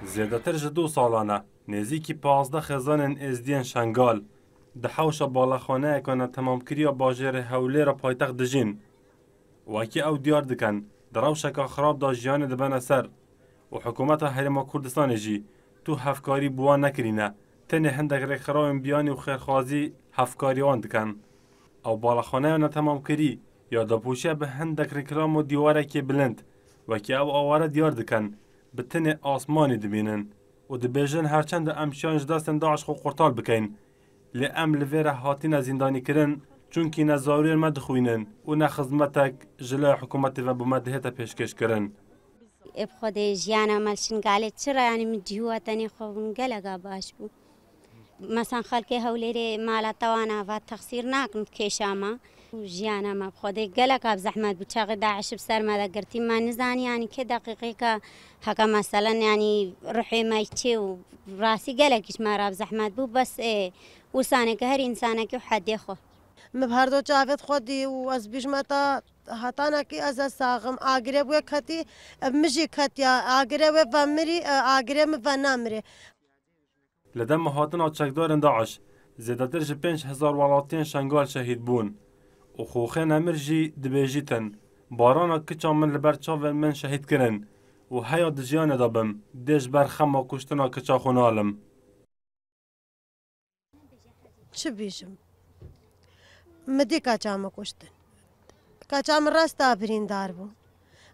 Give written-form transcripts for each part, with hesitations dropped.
زیادتر ji 2 salane nêzîkî 15 xêzanên êzdiyên Şengal di hewşa balaxaneyekan temamkiriya bajêrê Hewlêr paytext dijîn. Wekî ew diyar dikin di rewşeka xirab da jiyanê dibene ser û hikûmeta Herêma Kurdistanê jî tu hevkarî bi wan nekirîne, tenê hindek rêxirayên biyanî û xêrxwazî hevkarî wan dikin. Ew balaxaneya netemamkirî ya dapûşiya bi hindek rêklam û dîwarekê bilind, wekî ew aware diyar dikin, bi tenê asmanî dibînin û dibêjin herçend em şiyan ji destên Daeş xwe qurtar bikin, lê em li vê re hatîne zîndanîkirin çunkî ne zarokên me dixwînin û ne xizmetek ji laya hikûmetê ve bû me dihête pêşkêşkirin. Ev xwedê jiyana me li Şingalê çi re yanî min cihûya tenê xwe hûn geleka baş bû. Mesela xelkê Hewlêrê mala tewana ve texsîr nakin kêşa me. Jiyana me bi xwedê geleka bi zehmet bû. Çaxê Daeş bi ser me de girtî me nizanî yanî kê deqîqêka heke meselen yanî ruhê me çê û rastî gelekîş me re bi zehmet bû bes wîsaneke her însanekî hedê xwe. Me her do çavêt xwe dî û ez bijme ta hetanekî ez ê saxim agirê wê ketî min jî ketiya agirê wê ve mirî agirê min ve namirê. Li dem hatina çekdarên Daeş zêdetir ji 5000 welatiyên Şengal şehîd bûn û xoxên Emir jî dibêjîtin barana kiçan min li ber çavên min şehîd kirin û heya di jiyanê de bim dê ji ber xema kuştina kiça xwe nalim. Çi bîjim? Mi dî keça me kuştin. Keça min rasta birîndar bû.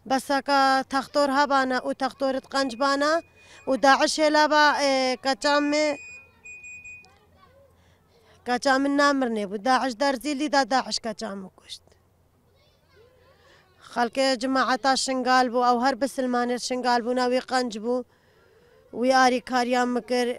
Beseka textor hebane û textorê qenc bane û Daeş hêlava keça me keça min namirnê bû. Daeş derzîlî da Daeş keça me kuşt. Xelkê cemaeta Şingal bû ew her bi silmanê Şingal bûne wî qenc bû wî alîkariyan mikir.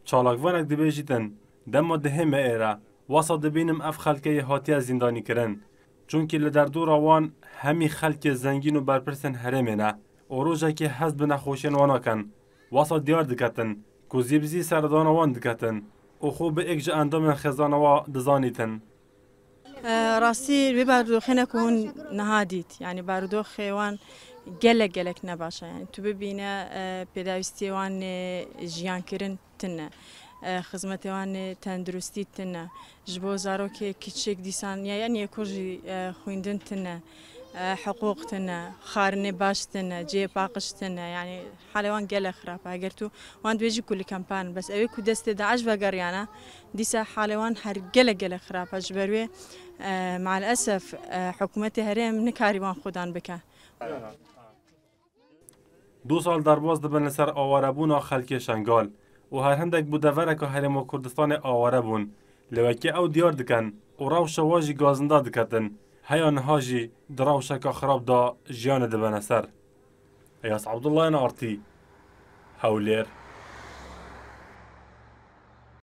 Çalakvanek dibêjîtin dema dihê me êre wasa dibînim ev xelkeyê hatiye zîndanîkirin çunkî li derdora wan hemî xelkê zengîn û berpirsên herêmê ne û rojekê hez bi nexweşiyên wan nakin. Wasa diyar diketin ku zîbzî serdana wan diketin û xwe bi êk ji endamên xêzana wa dizanîtin. Rastî wê barodoxê ku hûn niha dît yanî barodoxê wan gelek ne baş e yani tu bibîne pêdawîstiyê wan jiyankirin tune xizmetê wan tenduristî tune ji bo zarokê kiçik dîsan yanî ku jî xwîndin tune حقوق تنه خارنه باش تنه جي باقش تنه يعني حالوان قال خراب اگر تو وان بيجي كل كامبان بس اوي كو دست داعش وقريانا ديسا حالوان هر قال خراب اجبروي مع الاسف حكومتي هرم نكاري وان خودان بكا 2 سال درباز دبن لسر آواربونا خلکی شنگال و هر هندک بوده ورک هرم کردستان آواره بون لوکی او دیار دکن و روش واجی گازنده دکتن هیا نهاجی دراوشک خراب دا جیان دبن سر ایاس عبدالله نارتی هولیر